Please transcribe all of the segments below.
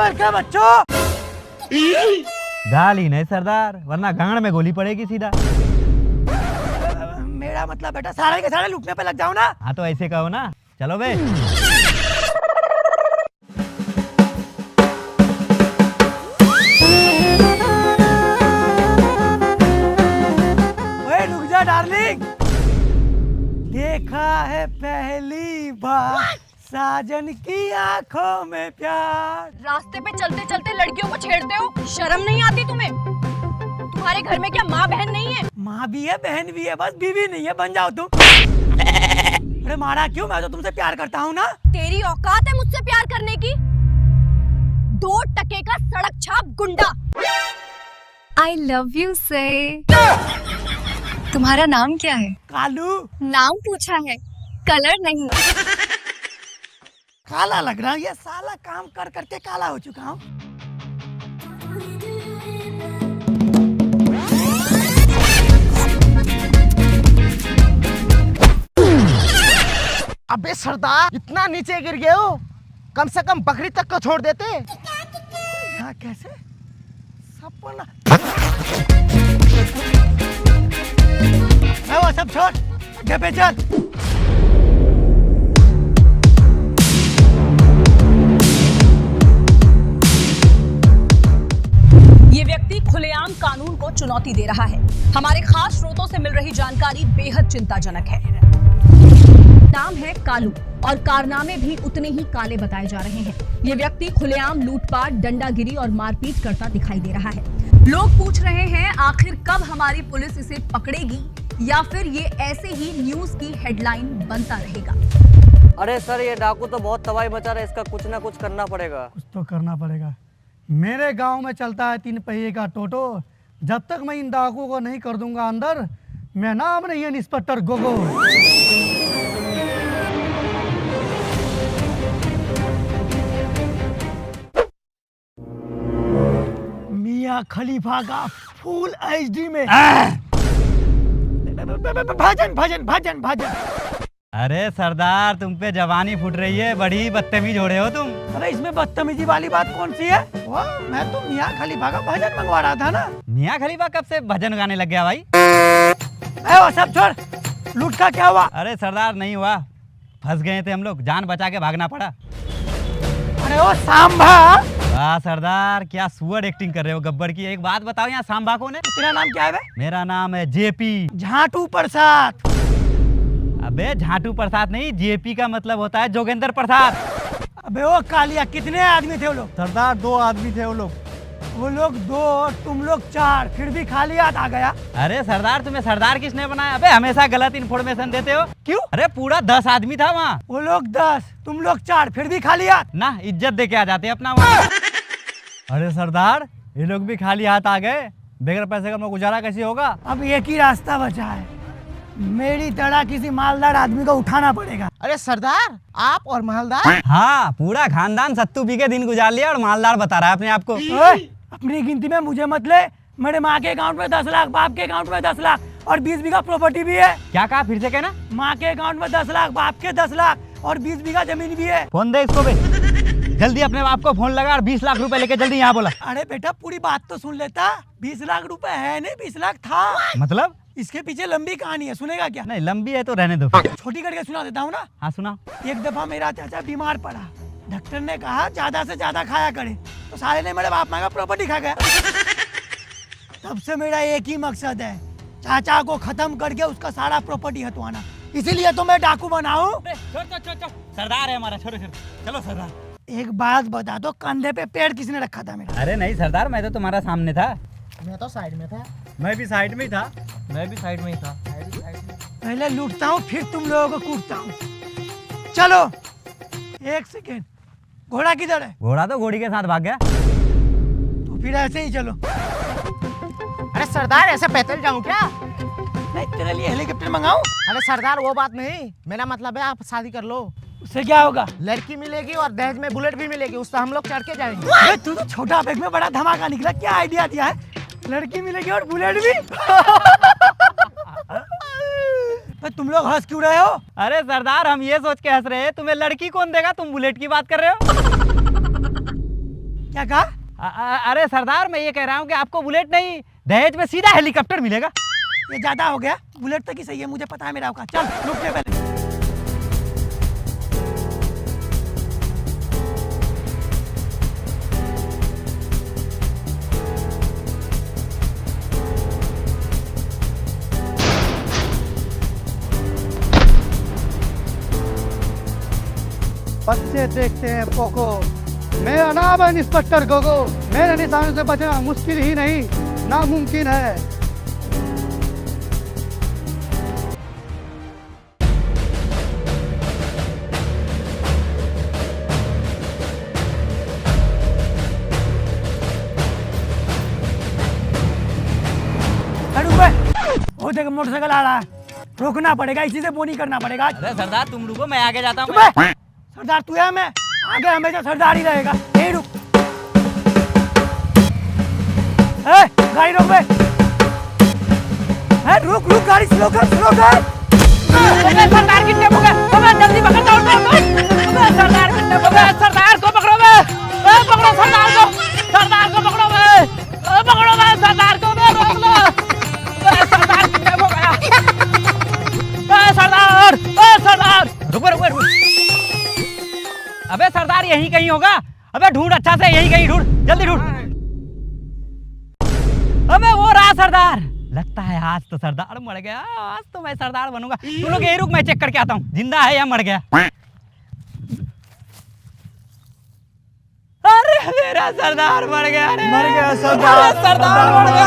सुअर के बच्चों। गाली नहीं सरदार, वरना गांड में गोली पड़ेगी सीधा। मेरा मतलब बेटा सारे के सारे लूटने पे लग जाओ ना। हाँ तो ऐसे कहो ना, चलो बे। ओए रुक जा डार्लिंग, देखा है पहली बार साजन की आंखों में प्यार। रास्ते पे चलते चलते लड़कियों को छेड़ते हो, शर्म नहीं आती तुम्हें? तुम्हारे घर में क्या माँ बहन नहीं है? माँ भी है बहन भी है, बस बीवी नहीं है, बन जाओ तुम। अरे मारा क्यों, मैं तो तुमसे प्यार करता हूँ ना। तेरी औकात है मुझसे प्यार करने की? 2 टके का सड़क छाप गुंडा। I love you से। तुम्हारा नाम क्या है? कालू। नाम पूछा है, कलर नहीं। काला लग रहा है, ये साला काम कर करके काला हो चुका हूँ। अबे सरदार, इतना नीचे गिर गए हो, कम से कम बकरी तक को छोड़ देते। यहाँ कैसे सपना। वो सब छोड़, आगे पे चल। ये व्यक्ति खुलेआम कानून को चुनौती दे रहा है। हमारे खास स्रोतों से मिल रही जानकारी बेहद चिंताजनक है। नाम है कालू और कारनामे भी उतने ही काले बताए जा रहे हैं। ये व्यक्ति खुलेआम लूटपाट, डंडागिरी और मारपीट करता दिखाई दे रहा है। लोग पूछ रहे हैं आखिर कब हमारी पुलिस इसे पकड़ेगी, या फिर ये ऐसे ही न्यूज की हेडलाइन बनता रहेगा। अरे सर, ये डाकू तो बहुत तबाही मचा रहा है, इसका कुछ ना कुछ करना पड़ेगा। कुछ तो करना पड़ेगा। मेरे गांव में चलता है 3 पहिए का टोटो। जब तक मैं इन डाकुओं को नहीं कर दूंगा अंदर, मैं नाम नहीं है इंस्पेक्टर गोगो। मियां खलीफा का फुल एचडी में। भजन भजन भजन भजन। अरे सरदार, तुम पे जवानी फूट रही है, बड़ी बदतमीज हो रहे हो तुम। अरे इसमें बदतमीजी वाली बात कौन सी है? मैं तो मियां खलीफा का भजन मंगवा रहा था ना। मियां खलीफा कब से भजन गाने लग गया भाई? वो सब छोड़, लूट का क्या हुआ? अरे सरदार नहीं हुआ, फंस गए थे हम लोग, जान बचा के भागना पड़ा। अरे ओ सांभा। वाह सरदार, क्या सुअर एक्टिंग कर रहे हो गब्बर की। एक बात बताओ, यहाँ सांभा कौन है? तेरा नाम क्या है बे? मेरा नाम है जेपी। झाटू प्रसाद। अबे झाटू प्रसाद नहीं, जेपी का मतलब होता है जोगेंद्र प्रसाद। अबे ओ कालिया, कितने आदमी थे वो लोग? सरदार 2 आदमी थे वो लोग। वो लोग 2, तुम लोग 4, फिर भी खाली हाथ आ गया। अरे सरदार, तुम्हें सरदार किसने बनाया? अबे हमेशा गलत इन्फॉर्मेशन देते हो। क्यों? अरे पूरा 10 आदमी था वहाँ। वो लोग 10, तुम लोग 4, फिर भी खाली हाथ। ना इज्जत दे के आ जाते अपना वहाँ। अरे सरदार, ये लोग भी खाली हाथ आ गए, बगैर पैसे का गुजारा कैसे होगा? अब एक ही रास्ता बचा है, मेरी तरह किसी मालदार आदमी को उठाना पड़ेगा। अरे सरदार, आप और मालदार? हाँ, पूरा खानदान सत्तू पी के दिन गुजार लिया और मालदार बता रहा है अपने आप को। अपनी गिनती में मुझे मत ले। मेरे माँ के अकाउंट में 10 लाख, बाप के अकाउंट में 10 लाख और 20 बीघा प्रॉपर्टी भी है। क्या कहा, फिर से कहना? माँ के अकाउंट में 10 लाख, बाप के 10 लाख और 20 बीघा जमीन भी है। फोन दे इसको बे, जल्दी अपने बाप को फोन लगा और 20 लाख रुपए लेके जल्दी यहाँ बोला। अरे बेटा पूरी बात तो सुन लेता। 20 लाख रुपए है नहीं, 20 लाख था। मतलब? इसके पीछे लंबी कहानी है, सुनेगा क्या? नहीं, लंबी है तो रहने दो। छोटी करके सुना देता हूँ ना। हाँ सुना। एक दफा मेरा चाचा बीमार पड़ा, डॉक्टर ने कहा ज्यादा से ज्यादा खाया करे, तो साले ने मेरे बाप माँ का प्रॉपर्टी खा गया। तब से मेरा एक ही मकसद है, चाचा को खत्म करके उसका सारा प्रॉपर्टी हटवाना। इसीलिए तो मैं डाकू बनाऊं। सरदार है हमारा, छोड़ो चलो सरदार। एक बात बता दो, कंधे पे पेड़ किसने रखा था मेरा? अरे नहीं सरदार, मैं तो तुम्हारा सामने था। मैं तो साइड में था। मैं भी साइड में ही था। मैं भी साइड में ही था। पहले लूटता हूँ, फिर तुम लोगों को कूटता हूँ। चलो 1 सेकेंड, घोड़ा किधर है? घोड़ा तो घोड़ी के साथ भाग गया। तो फिर ऐसे ही चलो। अरे सरदार, ऐसे पैदल जाऊं क्या? नहीं, तेरे लिए हेलीकॉप्टर मंगाऊं? अरे सरदार, वो बात नहीं, मेरा मतलब है आप शादी कर लो, उससे क्या होगा? लड़की मिलेगी और दहेज में बुलेट भी मिलेगी, उससे हम लोग चढ़ के जाएंगे। अरे तू तो छोटा बैग में बड़ा धमाका निकला, क्या आइडिया दिया है? लड़की मिलेगी और बुलेट भी। तो तुम लोग हंस क्यों रहे हो? अरे सरदार, हम ये सोच के हंस रहे हैं तुम्हें लड़की कौन देगा, तुम बुलेट की बात कर रहे हो। क्या कहा? अरे सरदार, मैं ये कह रहा हूँ कि आपको बुलेट नहीं, दहेज में सीधा हेलीकॉप्टर मिलेगा। ये ज्यादा हो गया। बुलेट तक ही सही है, मुझे पता है मेरा औकात। चल रुक ले पहले। बच्चे देखते हैं पोको, मेरा नाम है इंस्पेक्टर गोगो। मेरे निशाने से बचना मुश्किल ही नहीं, नामुमकिन है। रुक बे। वो देख मोटरसाइकिल आ रहा है, रोकना पड़ेगा, इसी से बोनी करना पड़ेगा। अरे सरदार तुम रुको, मैं आगे जाता हूँ। चुप है। सरदार तू है, मैं आगे हमेशा सरदार ही रहेगा। यही रुक। गाड़ी रोक बे। रुक रुक, गाड़ी स्लो कर, स्लो कर। सरदार किडनैप हो गया, जल्दी पकड़, दौड़ दौड़ दौड़। सरदार किडनैप हो गया, सरदार को पकड़ो बे, पकड़ो सरदार को, सरदार को पकड़ो बे, पकड़ो बे सरदार को, बे रोक लो। सरदार किडनैप हो गया। सरदार, सरदार रुको रुको रुको। अबे सरदार यहीं कहीं होगा। अबे ढूंढ अच्छा से, यहीं कहीं ढूंढ, जल्दी ढूंढ। अबे वो रहा सरदार। लगता है आज तो सरदार मर गया, आज तो मैं सरदार बनूंगा। तुम लोग यही रुक, मैं चेक करके आता हूँ जिंदा है या मर गया। अरे मेरा सरदार मर गया, मर गया सरदार, सरदार मर गया,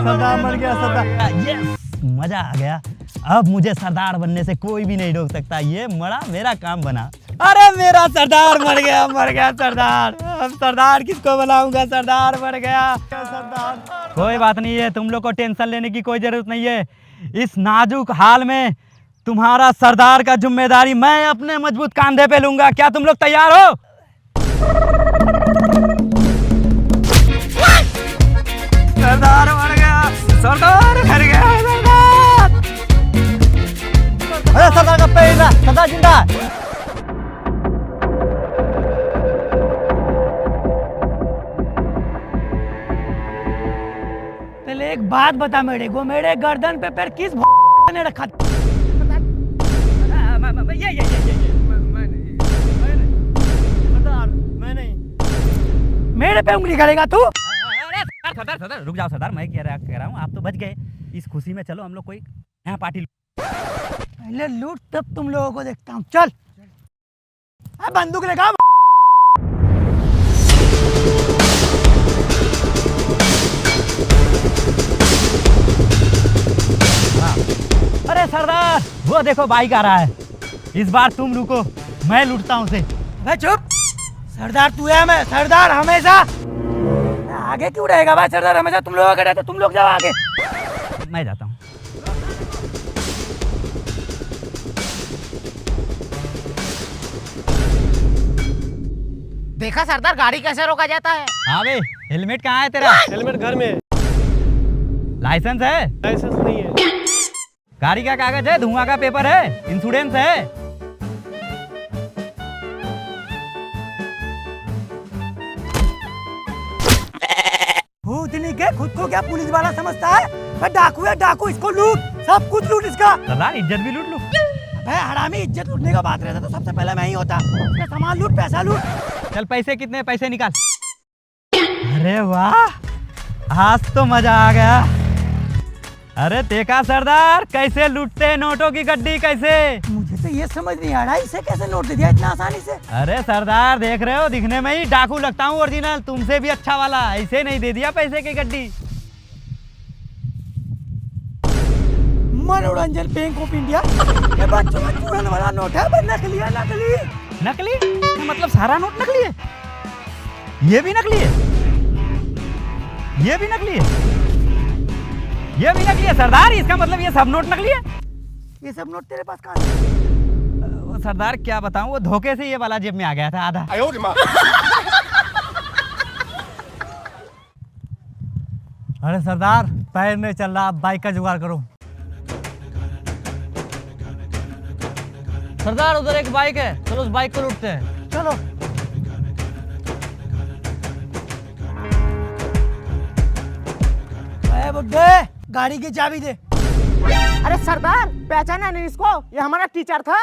सरदार मर गया, सरदार। यस, मजा आ गया। अब मुझे सरदार बनने से कोई भी नहीं रोक सकता। ये मरा, मेरा काम बना। अरे मेरा सरदार मर गया सरदार। अब सरदार किसको बनाऊंगा, सरदार मर गया सरदार। कोई बात नहीं है, तुम लोग को टेंशन लेने की कोई जरूरत नहीं है। इस नाजुक हाल में तुम्हारा सरदार का जिम्मेदारी मैं अपने मजबूत कंधे पे लूंगा। क्या तुम लोग तैयार हो? सरदार मर गया, सरदार मर गया, सरदार। अरे सरदार का पैर, सरदार जिंदा है। पहले एक बात बता मेरे को, मेरे गर्दन पे पैर किस ने रखा? मैं नहीं। मेरे पे उंगली करेगा तू? सरदार सरदार रुक जाओ सरदार, मैं कह रहा हूँ आप तो बच गए। इस खुशी में चलो हम लोग कोई यहाँ पार्टी। पहले लूट तब तुम लोगों को देखता हूँ। चल बंदूक लेगा। अरे सरदार वो देखो बाइक आ रहा है। इस बार तुम रुको, मैं लूटता हूँ उसे। भाई चुप। सरदार तू है, मैं सरदार हमेशा। आगे क्यों रहेगा भाई सरदार हमेशा? तुम लोग आगे रहते, तुम लोग जाओ आगे। मैं जाता हूँ। देखा सरदार, गाड़ी कैसे रोका जाता है? हाँ बे, हेलमेट कहाँ है तेरा? हेलमेट घर में। लाइसेंस है? लाइसेंस नहीं है। गाड़ी का कागज है? धुआं का पेपर है? इंश्योरेंस है? भूतनी के खुद को क्या पुलिस वाला समझता है? भाई डाकू है डाकू, इसको लूट, सब कुछ लूट इसका। सरदार इज्जत भी लूट लूं। भाई हरामी, इज्जत लूटने का बात रहता तो सबसे पहले मैं ही होता। उसका सामान लूट, पैसा लूट। चल पैसे कितने, पैसे निकाल। अरे वाह, आज तो मजा आ गया। अरे देखा सरदार कैसे लूटते हैं नोटों की गड्डी कैसे? मुझे तो ये समझ नहीं आ रहा इसे कैसे नोट दे दिया इतना आसानी से। अरे सरदार देख रहे हो, दिखने में ही डाकू लगता हूँ ओरिजिनल, तुमसे भी अच्छा वाला। ऐसे नहीं दे दिया पैसे की गड्डी। मनोरंजन बैंक ऑफ इंडिया, ये बच्चों में चूरन वाला नोट है। भाई नकली है, नकली। नकली? इसका मतलब सारा नोट नकली है? ये भी नकली है? ये भी नकली है? ये भी नकली है सरदार? इसका मतलब ये सब नोट नकली है? ये सब नोट तेरे पास कहाँ है? वो सरदार क्या बताऊं, वो धोखे से ये वाला जेब में आ गया था आधा। अरे सरदार पैर नहीं चल रहा, आप बाइक का जुगाड़ करो। सरदार उधर एक बाइक है, चलो उस बाइक को लूटते हैं। चलो। बुड्ढे, गाड़ी की चाबी दे। अरे सरदार, पहचाना नहीं इसको? ये हमारा टीचर था।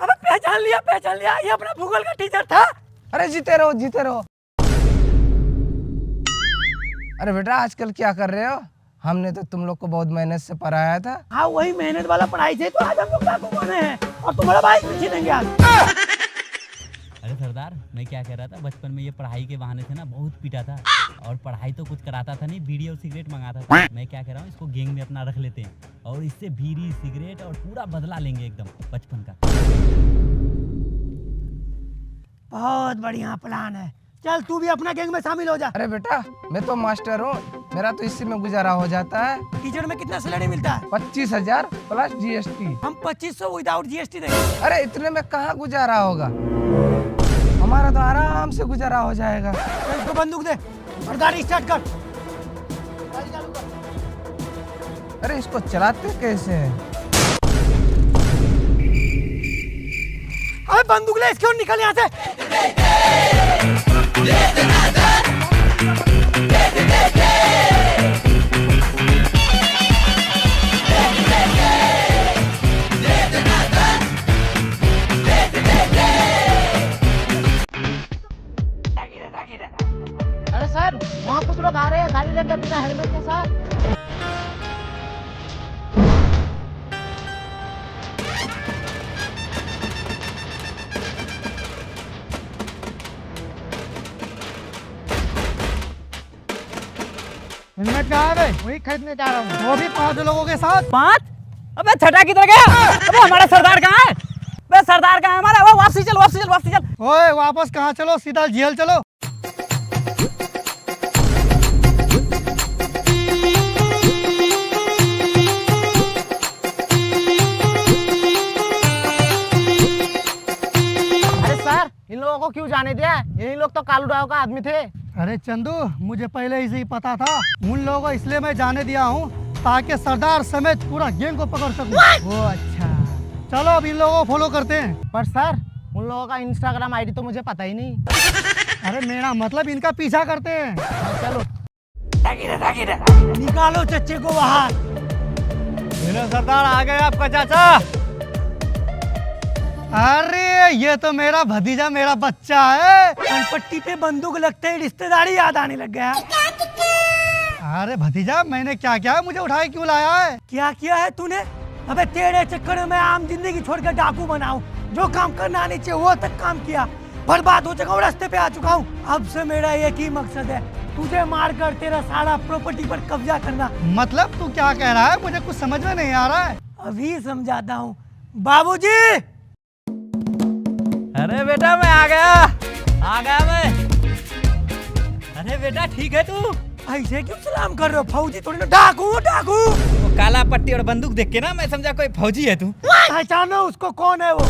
अबे पहचान लिया, ये अपना भूगोल का टीचर था। अरे जीते रहो जीते रहो। अरे बेटा आजकल क्या कर रहे हो? हमने तो तुम लोग को बहुत मेहनत से पढ़ाया था। हाँ वही मेहनत वाला पढ़ाई से तो आज हम लोग डाकू बने हैं और तुम्हारा भाई पीछे देंगे आज। अरे सरदार, मैं क्या कह रहा था, बचपन में ये पढ़ाई के बहाने से ना बहुत पीटा था और पढ़ाई तो कुछ कराता था नहीं, बीड़ी और सिगरेट मंगाता था। मैं क्या कह रहा हूँ, इसको गैंग में अपना रख लेते हैं और इससे बीड़ी सिगरेट और पूरा बदला लेंगे एकदम बचपन का। बहुत बढ़िया प्लान है, चल तू भी अपना गैंग में शामिल हो जा। अरे बेटा मैं तो मास्टर हूँ, मेरा तो इसी में गुजारा हो जाता है। टीचर में कितना सैलरी मिलता है? 25,000 प्लस GST। हम 2500 विदाउट GST देंगे। अरे इतने में कहाँ गुजारा होगा, हमारा तो आराम से गुजारा हो जाएगा। तो इसको बंदूक दे और गाड़ी स्टार्ट कर। गाड़ी चालू कर। अरे इसको चलाते कैसे हैं? अरे बंदूक ले इसके और निकल यहाँ से। अरे सर, वहाँ कुछ लोग आ रहे हैं गाड़ी लेकर बिना हेलमेट के साथ। हेलमेट कहाँ है भाई? वही खरीदने जा रहा हूँ, वो भी 5 लोगों के साथ। 5? अबे छठा किधर गया? अबे हमारा सरदार कहाँ है? अबे सरदार कहाँ है हमारा? वो वापसी चल। ओए वापस कहाँ चलो, सीधा जेल चलो। अरे सर, इन लोगों को क्यों जाने दिया? यही लोग तो कालू राव का आदमी थे। अरे चंदू, मुझे पहले ही से ही पता था। उन लोगों को इसलिए मैं जाने दिया हूँ ताकि सरदार समेत पूरा गैंग को पकड़ सकूं। वो अच्छा। चलो अब इन लोगों को फॉलो करते हैं। पर सर, उन लोगों का इंस्टाग्राम आईडी तो मुझे पता ही नहीं। अरे मेरा मतलब इनका पीछा करते हैं। चलो। निकालो चच्चे को बाहर। मेरा सरदार आ गया आपका चाचा। अरे ये तो मेरा भतीजा, मेरा बच्चा है। कनपट्टी पे बंदूक लगते ही रिश्तेदारी याद आने लग गया। अरे भतीजा, मैंने क्या किया है? मुझे उठाए क्यों लाया है? क्या किया है तूने? अबे तेरे चक्कर में मैं आम जिंदगी छोड़कर डाकू बनाऊं, जो काम करना नहीं चाहिए वो तक काम किया, बर्बाद हो चुका हूँ, रास्ते पे आ चुका हूँ। अब से मेरा एक ही मकसद है, तुझे मारकर तेरा सारा प्रॉपर्टी पर कब्जा करना। मतलब तू क्या कह रहा है? मुझे कुछ समझ में नहीं आ रहा है। अभी समझाता हूँ। बाबूजी, अरे बेटा मैं आ गया मैं। अरे बेटा ठीक है तू? ऐसे क्यों सलाम कर रहे हो? फौजी थोड़ी ना, डाकू। वो काला पट्टी और बंदूक देख के ना मैं समझा कोई फौजी है तू। पहचानो उसको, कौन है वो?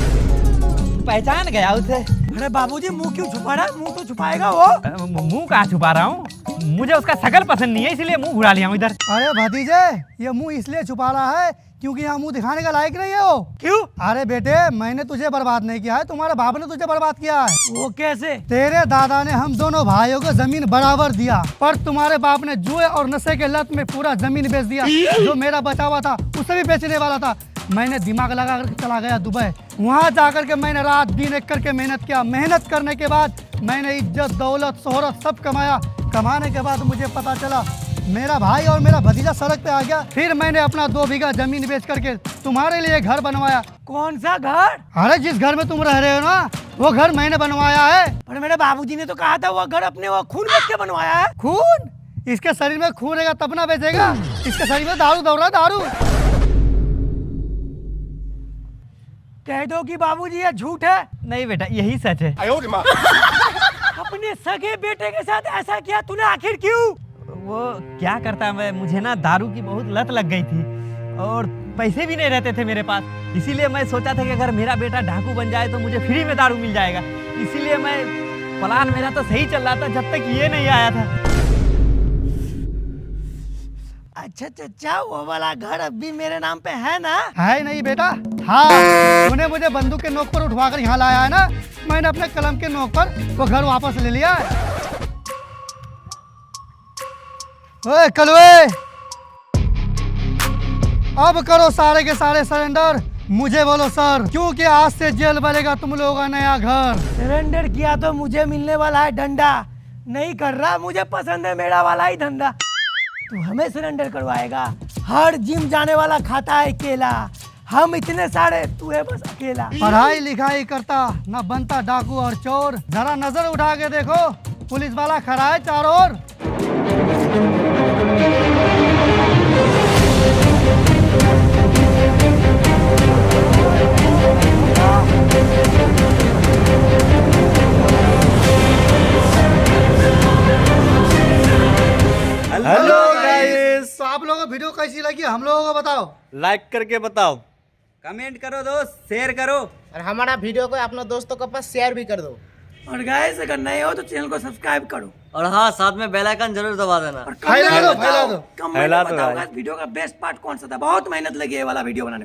पहचान गया उसे। अरे बाबूजी, मुंह क्यों छुपा रहा है? मुंह तो छुपाएगा वो। मुंह कहाँ छुपा रहा हूँ, मुझे उसका शकल पसंद नहीं है इसीलिए मुंह घुरा लिया हूँ इधर। अरे भतीजे, ये मुंह इसलिए छुपा रहा है क्योंकि यहाँ मुंह दिखाने का लायक नहीं है वो। क्यों? अरे बेटे, मैंने तुझे बर्बाद नहीं किया है, तुम्हारे बाप ने तुझे बर्बाद किया है। वो कैसे? तेरे दादा ने हम दोनों भाइयों को जमीन बराबर दिया, पर तुम्हारे बाप ने जुए और नशे के लत में पूरा जमीन बेच दिया। जो मेरा बचा हुआ था उसे भी बेचने वाला था। मैंने दिमाग लगा कर चला गया दुबई। वहाँ जाकर के मैंने रात दिन एक करके मेहनत किया। मेहनत करने के बाद मैंने इज्जत, दौलत, शोहरत सब कमाया। कमाने के बाद मुझे पता चला मेरा भाई और मेरा भतीजा सड़क पे आ गया। फिर मैंने अपना 2 बीघा जमीन बेच करके तुम्हारे लिए घर बनवाया। कौन सा घर? अरे जिस घर में तुम रह रहे हो ना, वो घर मैंने बनवाया है। पर मेरे बाबूजी ने तो कहा था वो घर अपने वो खून बेच के बनवाया है। खून? इसके शरीर में खून रहेगा तब ना बेचेगा। इसके शरीर में दारू दौड़ रहा है, दारू। कह दो कि बाबूजी ये झूठ है। नहीं बेटा यही सच है। अपने सगे बेटे के साथ ऐसा किया तूने, आखिर क्यों? वो क्या करता मैं, मुझे ना दारू की बहुत लत लग गई थी और पैसे भी नहीं रहते थे मेरे पास। इसीलिए मैं सोचा था कि अगर मेरा बेटा डाकू बन जाए तो मुझे फ्री में दारू मिल जाएगा। इसीलिए मैं, प्लान मेरा तो सही चल रहा था जब तक ये नहीं आया था। अच्छा चचा, वो वाला घर अब भी मेरे नाम पे है ना? है नहीं बेटा, हाँ। तूने मुझे बंदूक के नोक पर उठवाकर यहाँ लाया है ना, मैंने अपने कलम के नोक पर वो घर वापस ले लिया है। ओए कलवे, अब करो सारे के सारे सरेंडर। मुझे बोलो सर, क्योंकि आज से जेल बनेगा तुम लोगों का नया घर। सरेंडर किया तो मुझे मिलने वाला है डंडा, नहीं कर रहा, मुझे पसंद है मेरा वाला ही धंधा। तू हमें सरेंडर करवाएगा? हर जिम जाने वाला खाता है केला, हम इतने सारे, तू है बस अकेला। पढ़ाई लिखाई करता न बनता डाकू और चोर। जरा नजर उठा के देखो, पुलिस वाला खड़ा है चारों ओर। हेलो गाइस, तो आप लोगों को वीडियो कैसी लगी हम लोगों को बताओ। लाइक करके बताओ, कमेंट करो दोस्त, शेयर करो। और हमारा वीडियो को अपने दोस्तों के पास शेयर भी कर दो। और गाइस अगर नए हो तो चैनल को सब्सक्राइब करो और हाँ, साथ में बेल आइकन जरूर दबा देना। और फैला दो, फैला दो। कमेंट में बताओ गाइस वीडियो का बेस्ट पार्ट कौन सा था। बहुत मेहनत लगी है ये वाला वीडियो बनाने में।